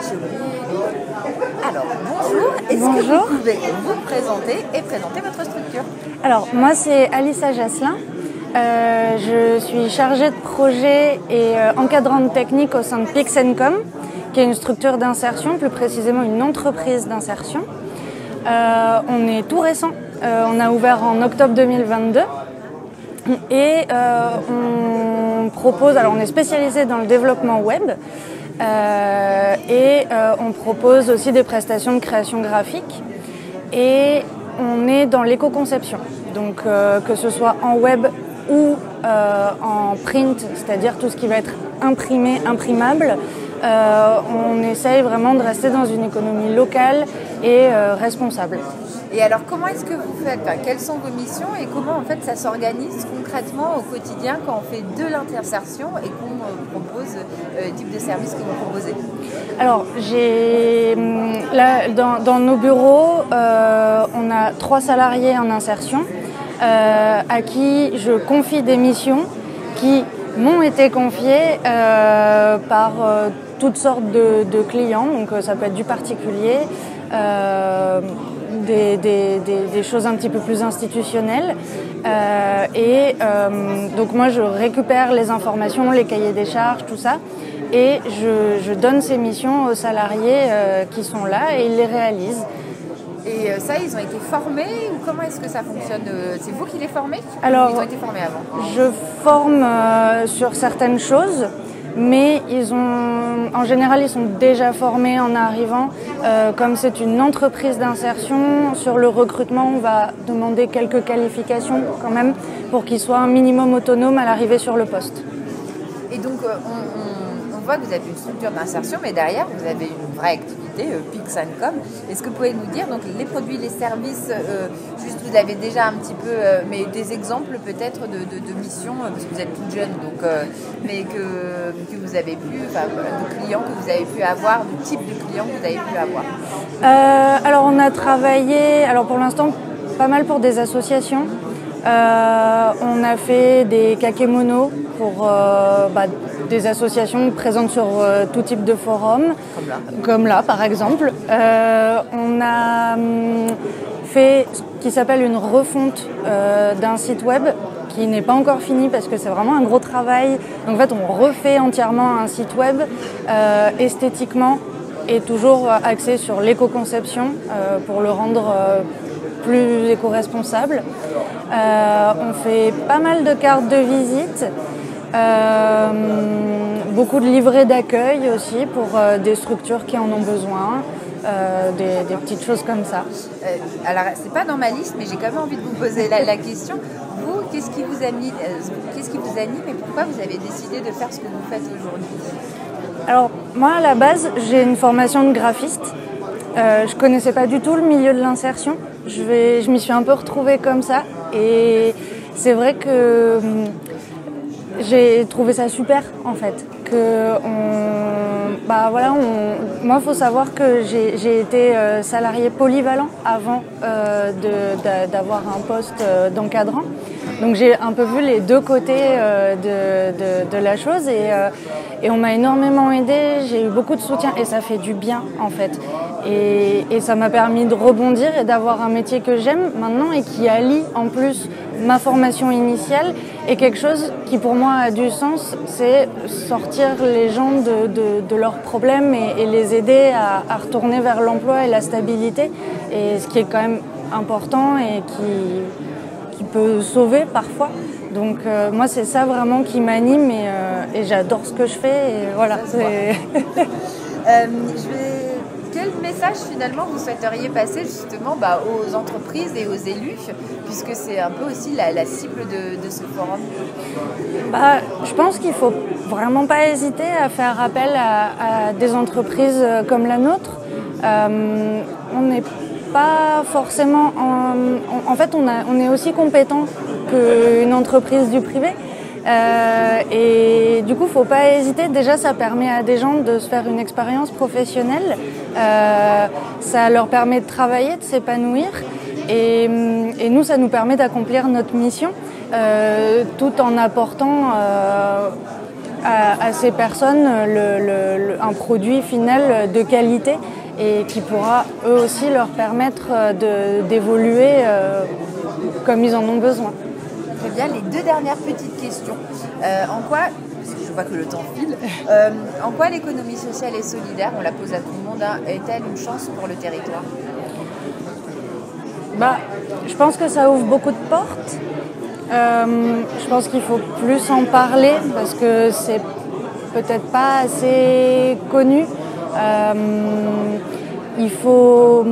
j'ai oublié. Alors, bonjour. Est-ce que vous pouvez vous présenter et présenter votre structure? Alors, moi, c'est Alissa Jasselin. Je suis chargée de projet et encadrante technique au sein de Pix&Com, qui est une structure d'insertion, plus précisément une entreprise d'insertion. On est tout récent. On a ouvert en octobre 2022 et on propose, alors on est spécialisé dans le développement web et on propose aussi des prestations de création graphique et on est dans l'éco-conception, donc que ce soit en web ou en print, c'est-à-dire tout ce qui va être imprimé, imprimable. On essaye vraiment de rester dans une économie locale et responsable. Et alors, comment est-ce que vous faites? Quelles sont vos missions et comment en fait ça s'organise concrètement au quotidien quand on fait de l'insertion et qu'on propose le type de service que vous proposez? Alors, là, dans nos bureaux, on a 3 salariés en insertion à qui je confie des missions qui m'ont été confiées par toutes sortes de clients. Donc, ça peut être du particulier, des choses un petit peu plus institutionnelles. Donc moi, je récupère les informations, les cahiers des charges, tout ça, et je donne ces missions aux salariés qui sont là et ils les réalisent. Et ça, ils ont été formés ou comment est-ce que ça fonctionne? C'est vous qui les formez? Alors, ils ont été formés avant? Je forme sur certaines choses, mais en général, ils sont déjà formés en arrivant. Comme c'est une entreprise d'insertion, sur le recrutement, on va demander quelques qualifications quand même pour qu'ils soient un minimum autonomes à l'arrivée sur le poste. Et donc, on voit que vous avez une structure d'insertion, mais derrière, vous avez une vraie activité, Pix&Com. Est-ce que vous pouvez nous dire donc, les produits, les services, juste vous avez déjà un petit peu, mais des exemples peut-être de missions, parce que vous êtes toute jeune, donc, mais que vous avez pu, de clients que vous avez pu avoir, du type de clients que vous avez pu avoir? Alors, on a travaillé, pour l'instant, pas mal pour des associations. On a fait des kakémonos pour des associations présentes sur tout type de forums, comme là par exemple. On a fait ce qui s'appelle une refonte d'un site web qui n'est pas encore fini parce que c'est vraiment un gros travail. Donc en fait, on refait entièrement un site web esthétiquement et toujours axé sur l'éco-conception pour le rendre plus éco-responsable. On fait pas mal de cartes de visite, beaucoup de livrets d'accueil aussi pour des structures qui en ont besoin, des petites choses comme ça. Alors, c'est pas dans ma liste, mais j'ai quand même envie de vous poser la question. Vous, qu'est-ce qui vous anime et pourquoi vous avez décidé de faire ce que vous faites aujourd'hui? Alors, moi, à la base, j'ai une formation de graphiste. Je connaissais pas du tout le milieu de l'insertion. Je m'y suis un peu retrouvée comme ça. Et c'est vrai que j'ai trouvé ça super, en fait. Moi, il faut savoir que j'ai été salarié polyvalent avant d'avoir un poste d'encadrant. Donc j'ai un peu vu les deux côtés de la chose et on m'a énormément aidée, j'ai eu beaucoup de soutien et ça fait du bien en fait. Et ça m'a permis de rebondir et d'avoir un métier que j'aime maintenant et qui allie en plus ma formation initiale et quelque chose qui pour moi a du sens, c'est sortir les gens de leurs problèmes et les aider à retourner vers l'emploi et la stabilité, et ce qui est quand même important et qui peut sauver parfois. Donc moi c'est ça vraiment qui m'anime et j'adore ce que je fais et voilà. Quel message finalement vous souhaiteriez passer justement aux entreprises et aux élus, puisque c'est un peu aussi la cible de ce forum? Je pense qu'il ne faut vraiment pas hésiter à faire appel à des entreprises comme la nôtre. On n'est pas forcément... En fait, on est aussi compétent qu'une entreprise du privé. Et du coup, il ne faut pas hésiter. Déjà, ça permet à des gens de se faire une expérience professionnelle. Ça leur permet de travailler, de s'épanouir. Et nous, ça nous permet d'accomplir notre mission tout en apportant à ces personnes un produit final de qualité et qui pourra eux aussi leur permettre d'évoluer comme ils en ont besoin. Très bien, les deux dernières petites questions. En quoi, parce que je vois que le temps file, en quoi l'économie sociale et solidaire, on la pose à tout le monde, hein, est-elle une chance pour le territoire? Je pense que ça ouvre beaucoup de portes. Je pense qu'il faut plus en parler parce que c'est peut-être pas assez connu. Il faut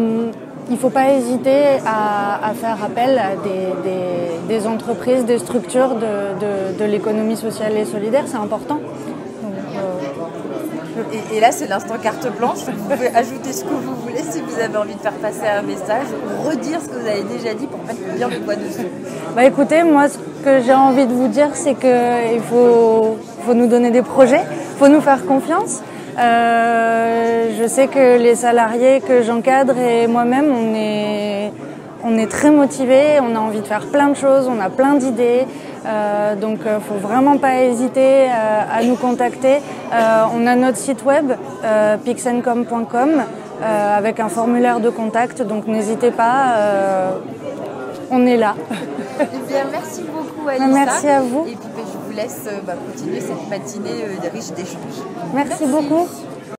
pas hésiter à faire appel à des entreprises, des structures de l'économie sociale et solidaire, c'est important. Et là, c'est l'instant carte blanche. Vous pouvez ajouter ce que vous voulez si vous avez envie de faire passer un message ou redire ce que vous avez déjà dit pour mettre bien le poids dessus. Écoutez, moi, ce que j'ai envie de vous dire, c'est qu'il faut nous donner des projets, il faut nous faire confiance. Je sais que les salariés que j'encadre et moi-même, on est très motivés, on a envie de faire plein de choses, on a plein d'idées. Donc il ne faut vraiment pas hésiter à nous contacter. On a notre site web pixandcom.com avec un formulaire de contact, donc n'hésitez pas, on est là. Eh bien, merci beaucoup Alissa. Merci à vous. Et puis je vous laisse continuer cette matinée riche d'échanges. Merci beaucoup.